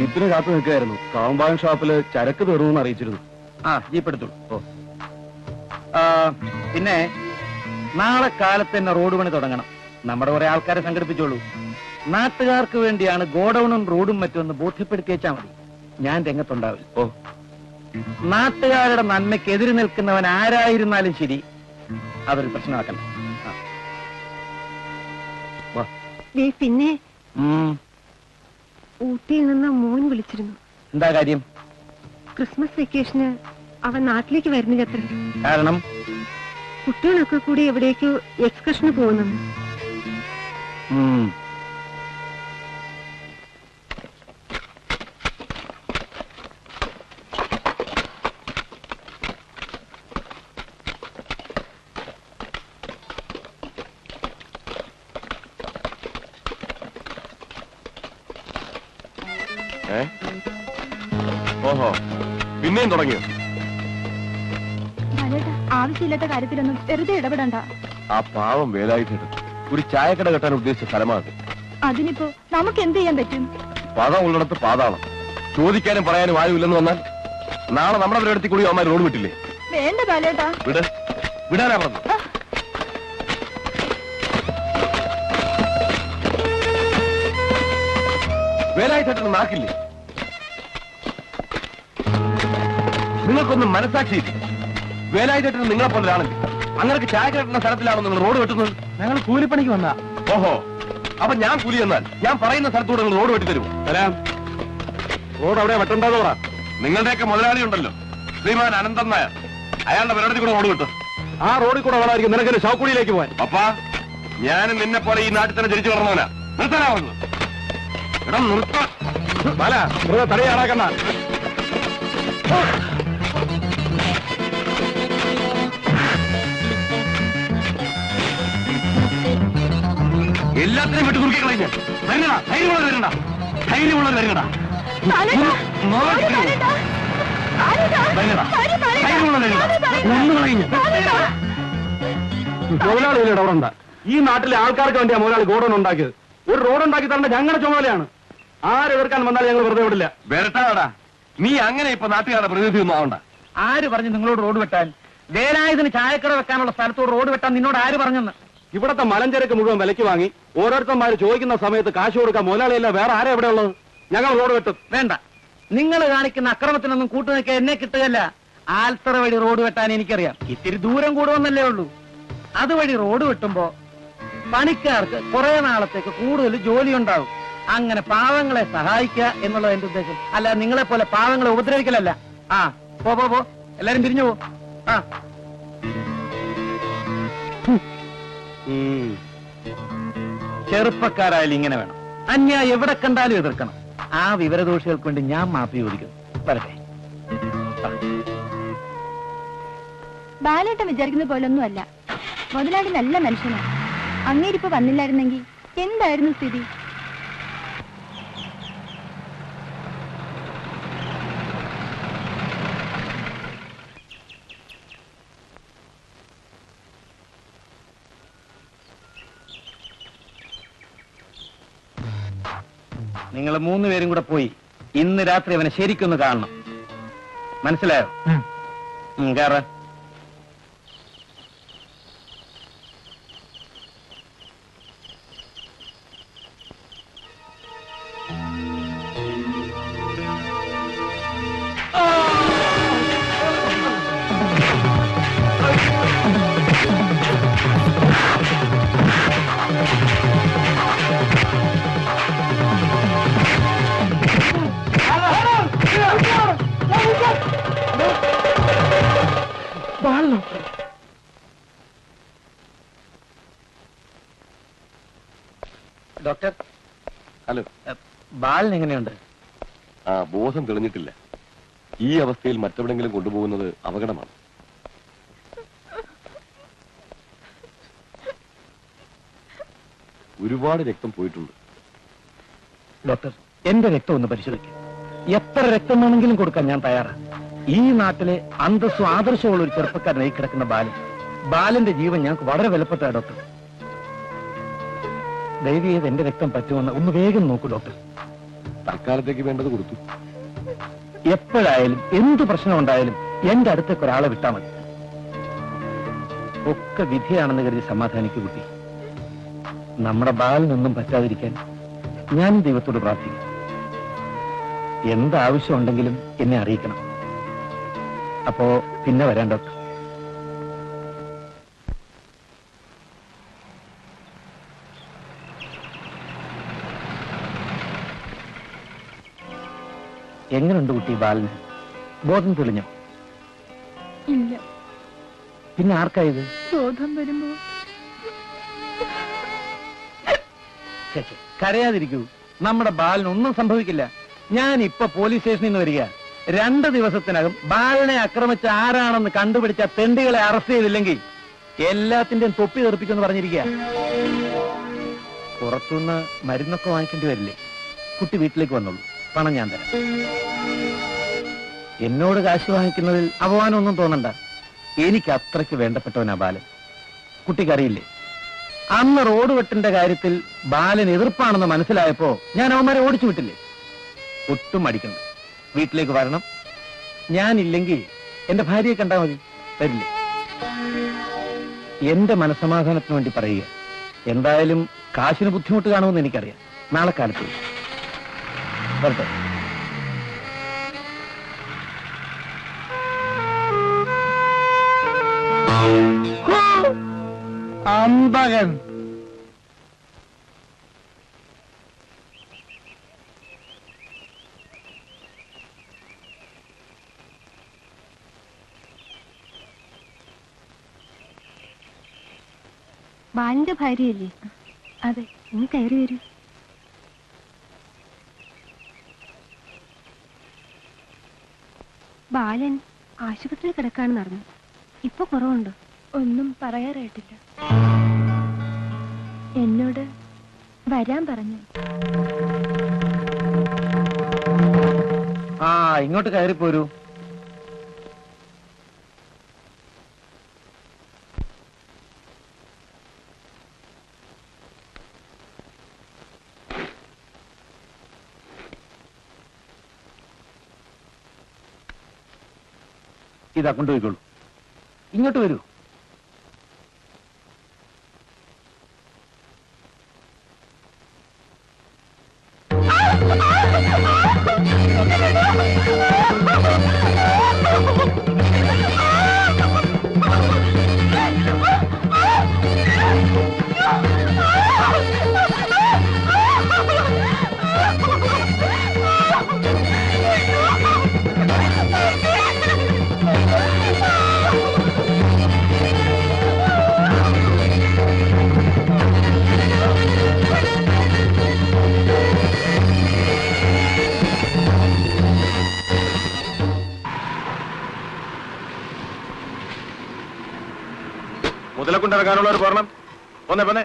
ജീപ്പിന് കാത്തു നിൽക്കുകയായിരുന്നു. കാമ്പാൻ ഷോപ്പില് ചരക്ക് തീർന്നു അറിയിച്ചിരുന്നു. ആ, ജീപ്പ് എടുത്തോളൂ. പിന്നെ നാളെ കാലത്ത് തന്നെ റോഡ് പണി തുടങ്ങണം. നമ്മുടെ കുറെ ആൾക്കാരെ സംഘടിപ്പിച്ചോളൂ. നാട്ടുകാർക്ക് വേണ്ടിയാണ് ഗോഡൌണും റോഡും മറ്റുമെന്ന് ബോധ്യപ്പെടുത്തിയേച്ചാ മതി. ഞാൻ രംഗത്തുണ്ടാവില്ല. നാട്ടുകാരുടെ നന്മയ്ക്ക് എതിര് നിൽക്കുന്നവൻ ആരായിരുന്നാലും ശരി, അതൊരു പ്രശ്നമാക്കണ്ട. പിന്നെ ഊട്ടിയിൽ നിന്ന് മോൻ വിളിച്ചിരുന്നു. എന്താ കാര്യം? ക്രിസ്മസ് വെക്കേഷന് അവൻ നാട്ടിലേക്ക് വരുന്നില്ലത്ര. കാരണം കുട്ടികളൊക്കെ കൂടി എവിടേക്കോ എക്സ്കർഷന് പോകുന്നു. ഓഹോ, പിന്നെയും തുടങ്ങിയോ? ആവശ്യമില്ലാത്ത കാര്യത്തിലൊന്നും വെറുതെ ഇടപെടണ്ട. ആ പാവം വേലായിട്ട് ഒരു ചായക്കട കെട്ടാൻ ഉദ്ദേശിച്ച സ്ഥലമാണ്. അതിനിപ്പോ നമുക്ക് എന്ത് ചെയ്യാൻ പറ്റും? പദം ഉള്ളിടത്ത് പാതാളം. ചോദിക്കാനും പറയാനും ആരുമില്ലെന്ന് വന്നാൽ നാളെ നമ്മുടെ പരിപാടി കൂടി അവന്മാർ റോഡ് വിട്ടില്ലേ? വേണ്ട ബാലേട്ടാ, വിടാനാ പറഞ്ഞു. വേലായിട്ടേട്ടന് നാക്കില്ലേ? നിങ്ങൾക്കൊന്നും മനസ്സാക്ഷിയില്ല. വേലായിട്ടേട്ടന് നിങ്ങളെ പോലെ ഒരാളല്ലേ? അങ്ങനെ ചായ കെട്ടുന്ന സ്ഥലത്തിലാണോ നിങ്ങൾ റോഡ് വെട്ടുന്നത്? ഞങ്ങൾ കൂലിപ്പണിക്ക് വന്നാ. ഓഹോ, അപ്പൊ ഞാൻ കൂലി എന്നാൽ ഞാൻ പറയുന്ന സ്ഥലത്തൂടെ നിങ്ങൾ റോഡ് വെട്ടി തരുമോ? തരാം. റോഡ് അവിടെ വെട്ടണ്ടെന്ന് പറ. നിങ്ങളുടെയൊക്കെ മുതലാളി ഉണ്ടല്ലോ, ശ്രീമാൻ അനന്തൻ നായർ. അയാളുടെ പരിപാടി കൂടെ റോഡ് വിട്ടു. ആ റോഡിൽ കൂടെ വേണമായിരിക്കും നിനക്ക് ഷൗക്കുടിയിലേക്ക് പോവാൻ. അപ്പാ, ഞാനും നിന്നെ പോലെ ഈ നാട്ടിൽ തന്നെ ജനിച്ചു വളർന്നവനാ. നിർത്താനാ പറഞ്ഞത്. ഇടം നിർത്താൻ തടയാറാക്കണ്ട. എല്ലാത്തിനും വിട്ടു കുറുക്കി കളഞ്ഞ വരണടാ. ധൈര്യമുള്ളത് വരണ്ട, ധൈര്യമുള്ളത് വരണടാ. മുതലാളി അവിടെ ഉണ്ടാ. ഈ നാട്ടിലെ ആൾക്കാർക്ക് വേണ്ടിയാ മുതലാളി ഗോഡൌൺ ഉണ്ടാക്കിയത്. ഒരു റോഡ് ഉണ്ടാക്കി തരേണ്ട ഞങ്ങളുടെ ചുമതലയാണ്. ആരെതിർക്കാൻ വന്നാൽ ഞങ്ങൾ വെറുതെ വിടില്ല. വരട്ടാടാ, നീ അങ്ങനെ ഇപ്പൊ നാട്ടുകാരുടെ പ്രതിനിധി ഒന്നും ആവണ്ട. ആര് പറഞ്ഞു നിങ്ങളോട് റോഡ് വെട്ടാൻ? വേലായുധന് ചായക്കട വെക്കാനുള്ള സ്ഥലത്തോട് റോഡ് വെട്ടാൻ നിന്നോട് ആര് പറഞ്ഞെന്ന്? ഇവിടത്തെ മലഞ്ചരക്ക് മുഴുവൻ വിലയ്ക്ക് വാങ്ങി ഓരോരുത്തന്മാര് ചോദിക്കുന്ന സമയത്ത് കാശ് കൊടുക്കാൻ മുതലാളിയല്ല വേറെ ആരാ എവിടെ ഉള്ളത്? ഞങ്ങൾ റോഡ് വെട്ടും. വേണ്ട, നിങ്ങൾ കാണിക്കുന്ന അക്രമത്തിനൊന്നും കൂട്ടുനിൽക്കാൻ എന്നെ കിട്ടുകയല്ല. ആൽത്തറ വഴി റോഡ് വെട്ടാൻ എനിക്കറിയാം. ഇത്തിരി ദൂരം കൂടുവെന്നല്ലേ ഉള്ളൂ. അതുവഴി റോഡ് വെട്ടുമ്പോ പണിക്കാർക്ക് കുറെ നാളത്തേക്ക് കൂടുതൽ ജോലി ഉണ്ടാവും. അങ്ങനെ പാവങ്ങളെ സഹായിക്കുക എന്നുള്ളത് എന്റെ ഉദ്ദേശം. അല്ല നിങ്ങളെ പോലെ പാവങ്ങളെ ഉപദ്രവിക്കലല്ല. ആ പോ എല്ലാരും പിരിഞ്ഞു പോ. ആ ചെറുപ്പക്കാരായാലും ഇങ്ങനെ വേണം. അന്യായം എവിടെ കണ്ടാലും എതിർക്കണം. ആ വിവരദോഷികൾക്ക് വേണ്ടി ഞാൻ മാപ്പി ചോദിക്കുന്നു. വരട്ടെ. ബാലേട്ടൻ വിചാരിക്കുന്ന പോലൊന്നും അല്ല. മുതലാളി നല്ല മനുഷ്യനാണ്. അങ്ങേരിപ്പോ വന്നില്ലായിരുന്നെങ്കിൽ എന്തായിരുന്നു സ്ഥിതി? നിങ്ങൾ 3 പേരും കൂടെ പോയി ഇന്ന് രാത്രി അവനെ ശരിക്കൊന്ന് കാണണം. മനസ്സിലായോ? കേറാ. Doctor, hello. ബാലൻ എങ്ങനെയുണ്ട്? ബോധം തെളിഞ്ഞിട്ടില്ല. ഈ അവസ്ഥയിൽ മറ്റെവിടെങ്കിലും കൊണ്ടുപോകുന്നത് അപകടമാണ്. ഒരുപാട് രക്തം പോയിട്ടുണ്ട്. ഡോക്ടർ, എന്റെ രക്തം ഒന്ന് പരിശോധിക്കും. എത്ര രക്തം വേണമെങ്കിലും കൊടുക്കാൻ ഞാൻ തയ്യാറാണ്. ഈ നാട്ടിലെ അന്തസ്സും ആദർശമുള്ള ഒരു ചെറുപ്പക്കാരനായി കിടക്കുന്ന ബാലന്റെ ജീവൻ ഞങ്ങൾക്ക് വളരെ വിലപ്പെട്ട ഡോക്ടർ. ദയവ് ചെയ്ത് എന്റെ രക്തം പറ്റുമെന്ന് ഒന്ന് വേഗം നോക്കൂ ഡോക്ടർ. തൽക്കാലത്തേക്ക് വേണ്ടത് കൊടുത്തു. എപ്പോഴായാലും എന്ത് പ്രശ്നം ഉണ്ടായാലും എന്റെ അടുത്തേക്ക് ഒരാളെ വിട്ടാ മതി. ഒക്കെ വിധിയാണെന്ന് കരുതി സമാധാനിക്കു കുട്ടി. നമ്മുടെ ബാലിനൊന്നും പറ്റാതിരിക്കാൻ ഞാൻ ദൈവത്തോട് പ്രാർത്ഥിക്കും. എന്താവശ്യം ഉണ്ടെങ്കിലും എന്നെ അറിയിക്കണം. അപ്പോ പിന്നെ വരാൻ ഡോക്ടർ. എങ്ങനെയുണ്ട് കുട്ടി ബാലിന്? ബോധം തെളിഞ്ഞോ? ഇല്ല. പിന്നെ ആർക്കായത്? ബോധം വരുമ്പോ. കരയാതിരിക്കൂ. നമ്മുടെ ബാലിനൊന്നും സംഭവിക്കില്ല. ഞാൻ ഇപ്പൊ പോലീസ് സ്റ്റേഷനിൽ നിന്ന് വരിക. 2 ദിവസത്തിനകം ബാലിനെ ആക്രമിച്ച ആരാണെന്ന് കണ്ടുപിടിച്ച തെണ്ടികളെ അറസ്റ്റ് ചെയ്തില്ലെങ്കിൽ എല്ലാത്തിന്റെയും തൊപ്പി തെറിപ്പിക്കുമെന്ന് പറഞ്ഞിരിക്കുക. പുറത്തുനിന്ന് മരുന്നൊക്കെ വാങ്ങിക്കേണ്ടി വരില്ലേ? കുട്ടി വീട്ടിലേക്ക് വന്നോളൂ, പണം ഞാൻ തരാം. എന്നോട് കാശ് വാങ്ങിക്കുന്നതിൽ അപമാനമൊന്നും തോന്നണ്ട. എനിക്ക് അത്രയ്ക്ക് വേണ്ടപ്പെട്ടവനാ ബാലൻ. കുട്ടിക്കറിയില്ലേ, അന്ന് റോഡ് വെട്ടിന്റെ കാര്യത്തിൽ ബാലൻ എതിർപ്പാണെന്ന് മനസ്സിലായപ്പോ ഞാൻ അവന്മാരെ ഓടിച്ചു വിട്ടില്ലേ? ഒട്ടും അടിക്കണം. വീട്ടിലേക്ക് വരണം. ഞാനില്ലെങ്കിൽ എന്റെ ഭാര്യയെ കണ്ടാ മതി. വരില്ലേ? എന്റെ മനസ്സമാധാനത്തിന് വേണ്ടി പറയുക. എന്തായാലും കാശിന് ബുദ്ധിമുട്ട് കാണുമെന്ന് എനിക്കറിയാം. നാളെ കാലത്ത് വരട്ടെ. അമ്പകൻ ബാലിന്റെ ഭാര്യയല്ലേ? അതെ. നീ കയറി വരൂ. ബാലൻ ആശുപത്രിയിൽ കിടക്കാണെന്ന് അറിഞ്ഞു. ഇപ്പൊ കുറവുണ്ടോ? ഒന്നും പറയാറായിട്ടില്ല. എന്നോട് വരാൻ പറഞ്ഞു. ഇങ്ങോട്ട് കയറിപ്പോരൂ. ഇതാ കൊണ്ടുപോയിക്കോളൂ. ഇങ്ങോട്ട് വരൂ. മുതലക്കൊണ്ടിറങ്ങാനുള്ളവർ പോരണം. പോന്നെ പോന്നെ.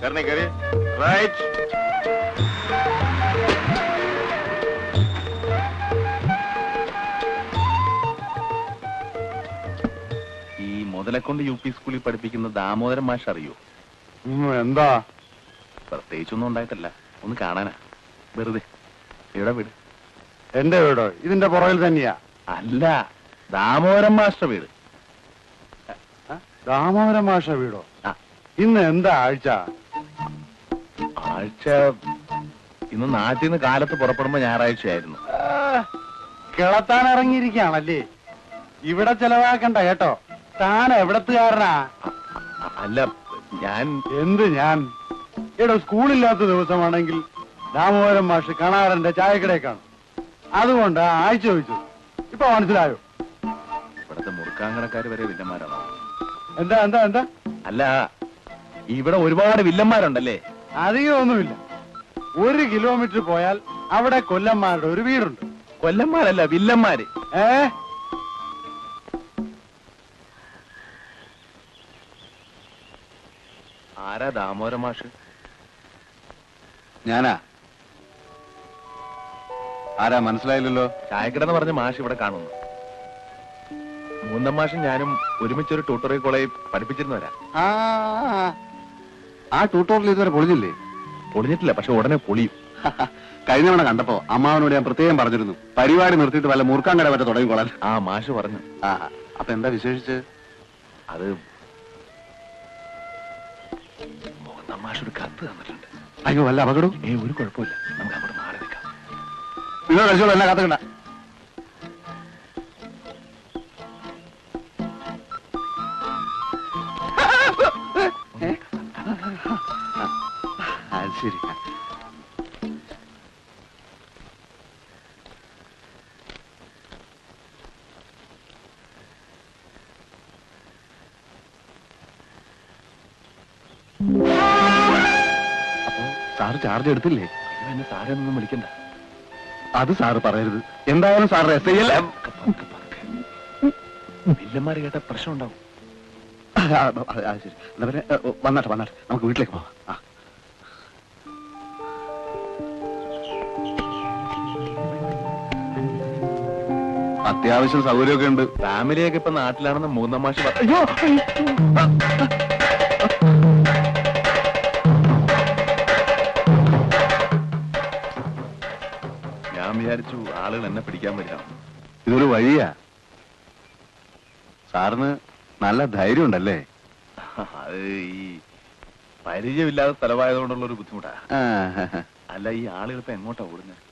കയറി കയറി. റൈറ്റ്. ഈ മുതലക്കൊണ്ട് UP സ്കൂളിൽ പഠിപ്പിക്കുന്ന ദാമോദരൻ മാഷ് അറിയോ? എന്താ? പ്രത്യേകിച്ചൊന്നും ഉണ്ടായിട്ടല്ല, ഒന്ന് കാണാനാ, വെറുതെ. എവിടെ വീട്? എന്റെ വീടോ? ഇതിന്റെ പുറകിൽ തന്നെയാ. അല്ല, ദാമോദരൻ മാസ്റ്റർ വീട്. ദാമോദരൻ മാഷ വീടോ? ഇന്ന് എന്താ ആഴ്ച? ആഴ്ച ഇന്ന് നാട്ടിൽ നിന്ന് കാലത്ത് പുറപ്പെടുമ്പോ ഞായറാഴ്ചയായിരുന്നു. കിളത്താൻ ഇറങ്ങിയിരിക്കുകയാണല്ലേ? ഇവിടെ ചെലവാക്കണ്ട കേട്ടോ. താൻ എവിടത്തുകാരനാ? അല്ല, ഞാൻ എന്ത് ഞാൻ? എടോ, സ്കൂളില്ലാത്ത ദിവസമാണെങ്കിൽ ദാമോദരൻ മാഷ് കണാരന്റെ ചായക്കടയിൽ കാണും. അതുകൊണ്ട് ആഴ്ച ചോദിച്ചു. ഇപ്പൊ മനസ്സിലായോ? ഇവിടത്തെ മുറുക്കാങ്കടക്കാര് വരെ വില്ലന്മാരാണോ? എന്താ എന്താ എന്താ? അല്ല, ഇവിടെ ഒരുപാട് വില്ലന്മാരുണ്ടല്ലേ? അധികമൊന്നുമില്ല. 1 കിലോമീറ്റർ പോയാൽ അവിടെ കൊല്ലന്മാരുടെ ഒരു വീടുണ്ട്. കൊല്ലന്മാരല്ല, വില്ലന്മാര്. ആരാ ദാമോദരൻ മാഷ്? ഞാനാ. ആരാ മനസ്സിലായില്ലല്ലോ? ചായക്കടന്ന് പറഞ്ഞ മാഷ് ഇവിടെ കാണുന്നു. മൂന്നാം മാഷം ഞാനും ഒരുമിച്ചൊരു ട്യൂട്ടോറിയൽ കോളേജ് പഠിപ്പിച്ചിരുന്നവരാ. ആ ട്യൂട്ടോറിയൽ ഇതുവരെ പൊളിഞ്ഞില്ലേ? പൊളിഞ്ഞിട്ടില്ല, പക്ഷെ ഉടനെ പൊളിയും. കഴിഞ്ഞ തവണ കണ്ടപ്പോ അമ്മാവനോട് ഞാൻ പ്രത്യേകം പറഞ്ഞിരുന്നു, പരിപാടി നിർത്തിയിട്ട് വല്ല മുറുക്കാൻ കട മറ്റേ തുടങ്ങിക്കോളാൻ. ആ മാഷ് പറഞ്ഞു. അപ്പൊ എന്താ വിശേഷിച്ച്? അത് മൂന്നാം മാഷ് ഒരു കത്ത് തന്നിട്ടുണ്ട്. അയ്യോ, വല്ല അപകടവും? ഒരു കുഴപ്പമില്ല, നമുക്ക് അവിടെ മാറി നിൽക്കാം. നിങ്ങൾ കഴിച്ചോളൂ, എല്ലാം കാത്തുകണ്ട. ശരി. അപ്പോ സാറ് ചാർജ് എടുത്തില്ലേ? എന്നെ സാറെ ഒന്നും വിളിക്കണ്ട. അത് സാറ് പറയരുത്. എന്തായാലും സാറ് SI അല്ലേ? വില്ലന്മാര് കേട്ട പ്രശ്നം ഉണ്ടാവും. ശരി, എന്നാ പിന്നെ വന്നാട്ടെ നമുക്ക് വീട്ടിലേക്ക് പോവാം. അത്യാവശ്യം സൗകര്യമൊക്കെ ഉണ്ട്. ഫാമിലിയൊക്കെ ഇപ്പൊ നാട്ടിലാണെന്ന് മൂന്നാം മാഷ് ഞാൻ വിചാരിച്ചു ആളുകൾ എന്നെ പിടിക്കാൻ പറ്റാം. ഇതൊരു വഴിയാ. സാറിന് നല്ല ധൈര്യം ഉണ്ടല്ലേ? അത് ഈ പരിചയമില്ലാത്ത സ്ഥലമായതുകൊണ്ടുള്ള ഒരു ബുദ്ധിമുട്ടാ. അല്ല, ഈ ആളുകൾ ഇപ്പൊ എങ്ങോട്ടാ ഓടുന്നത്?